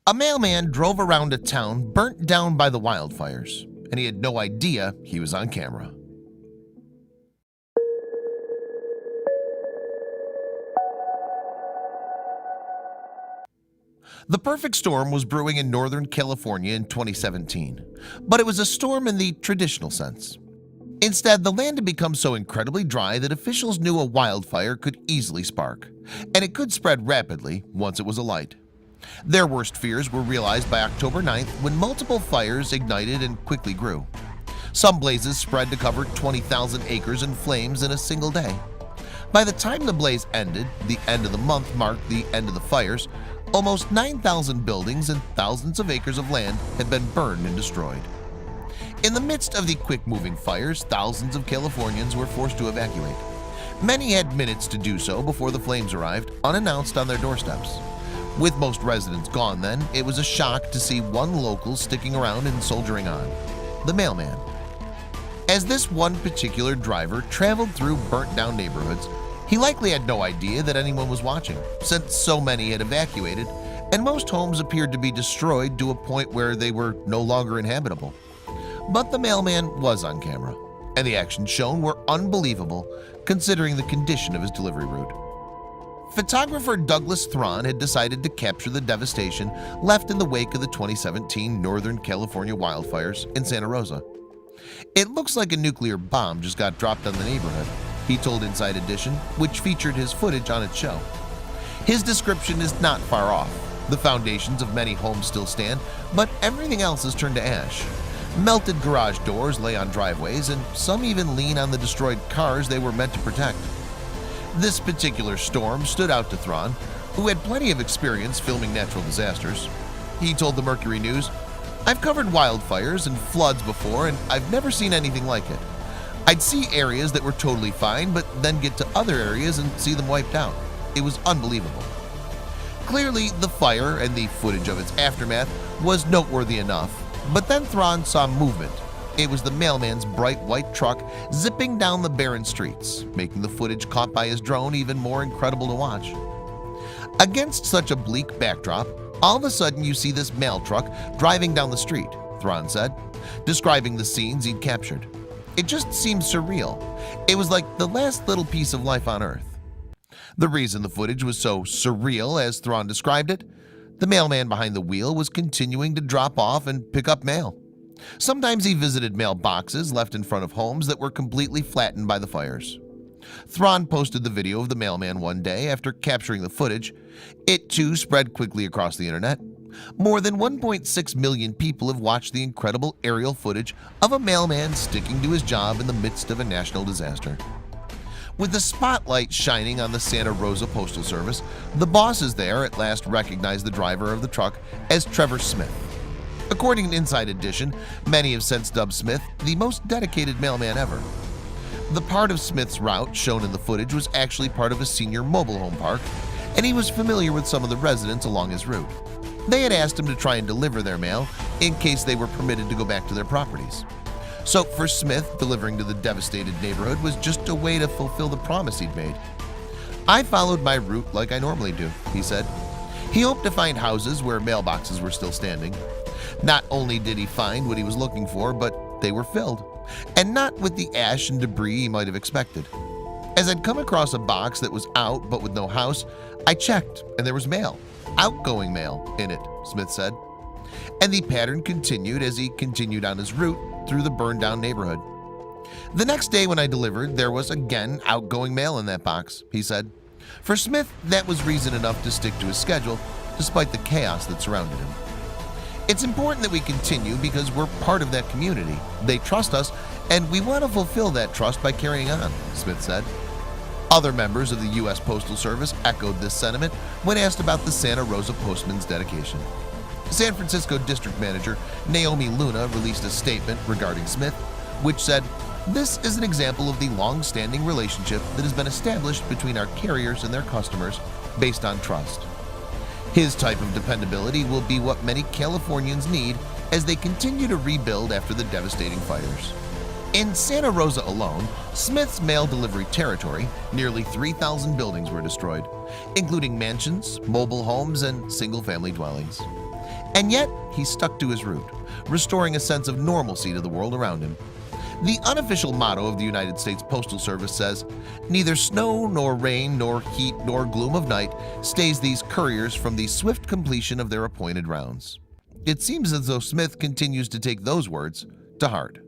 A mailman drove around a town burnt down by the wildfires, and he had no idea he was on camera. The perfect storm was brewing in Northern California in 2017, but it was a storm in the traditional sense. Instead, the land had become so incredibly dry that officials knew a wildfire could easily spark, and it could spread rapidly once it was alight. Their worst fears were realized by October 9th when multiple fires ignited and quickly grew. Some blazes spread to cover 20,000 acres in flames in a single day. By the time the blaze ended, the end of the month marked the end of the fires. Almost 9,000 buildings and thousands of acres of land had been burned and destroyed. In the midst of the quick-moving fires, thousands of Californians were forced to evacuate. Many had minutes to do so before the flames arrived, unannounced on their doorsteps. With most residents gone then, it was a shock to see one local sticking around and soldiering on: the mailman. As this one particular driver traveled through burnt-down neighborhoods, he likely had no idea that anyone was watching, since so many had evacuated, and most homes appeared to be destroyed to a point where they were no longer inhabitable. But the mailman was on camera, and the actions shown were unbelievable considering the condition of his delivery route. Photographer Douglas Thron had decided to capture the devastation left in the wake of the 2017 Northern California wildfires in Santa Rosa. "It looks like a nuclear bomb just got dropped on the neighborhood," he told Inside Edition, which featured his footage on its show. His description is not far off. The foundations of many homes still stand, but everything else is turned to ash. Melted garage doors lay on driveways, and some even lean on the destroyed cars they were meant to protect. This particular storm stood out to Thron, who had plenty of experience filming natural disasters. He told the Mercury News, "I've covered wildfires and floods before, and I've never seen anything like it. I'd see areas that were totally fine, but then get to other areas and see them wiped out. It was unbelievable." Clearly, the fire and the footage of its aftermath was noteworthy enough, but then Thron saw movement. It was the mailman's bright white truck zipping down the barren streets, making the footage caught by his drone even more incredible to watch. Against such a bleak backdrop, all of a sudden you see this mail truck driving down the street, Thron said, describing the scenes he'd captured. "It just seemed surreal. It was like the last little piece of life on Earth." The reason the footage was so surreal, as Thron described it: the mailman behind the wheel was continuing to drop off and pick up mail. Sometimes he visited mailboxes left in front of homes that were completely flattened by the fires. Thron posted the video of the mailman one day after capturing the footage. It too spread quickly across the internet. More than 1.6 million people have watched the incredible aerial footage of a mailman sticking to his job in the midst of a national disaster. With the spotlight shining on the Santa Rosa Postal Service, the bosses there at last recognized the driver of the truck as Trevor Smith. According to Inside Edition, many have since dubbed Smith the most dedicated mailman ever. The part of Smith's route shown in the footage was actually part of a senior mobile home park, and he was familiar with some of the residents along his route. They had asked him to try and deliver their mail in case they were permitted to go back to their properties. So for Smith, delivering to the devastated neighborhood was just a way to fulfill the promise he'd made. "I followed my route like I normally do," he said. He hoped to find houses where mailboxes were still standing. Not only did he find what he was looking for, but they were filled, and not with the ash and debris he might have expected. "As I'd come across a box that was out but with no house, I checked, and there was mail, outgoing mail, in it," Smith said. And the pattern continued as he continued on his route through the burned-down neighborhood. "The next day when I delivered, there was again outgoing mail in that box," he said. For Smith, that was reason enough to stick to his schedule, despite the chaos that surrounded him. "It's important that we continue because we're part of that community. They trust us, and we want to fulfill that trust by carrying on," Smith said. Other members of the U.S. Postal Service echoed this sentiment when asked about the Santa Rosa postman's dedication. San Francisco District Manager Naomi Luna released a statement regarding Smith, which said, "This is an example of the long-standing relationship that has been established between our carriers and their customers based on trust. His type of dependability will be what many Californians need as they continue to rebuild after the devastating fires." In Santa Rosa alone, Smith's mail delivery territory, nearly 3,000 buildings were destroyed, including mansions, mobile homes, and single-family dwellings. And yet, he stuck to his route, restoring a sense of normalcy to the world around him. The unofficial motto of the United States Postal Service says, "Neither snow nor rain nor heat nor gloom of night stays these couriers from the swift completion of their appointed rounds." It seems as though Smith continues to take those words to heart.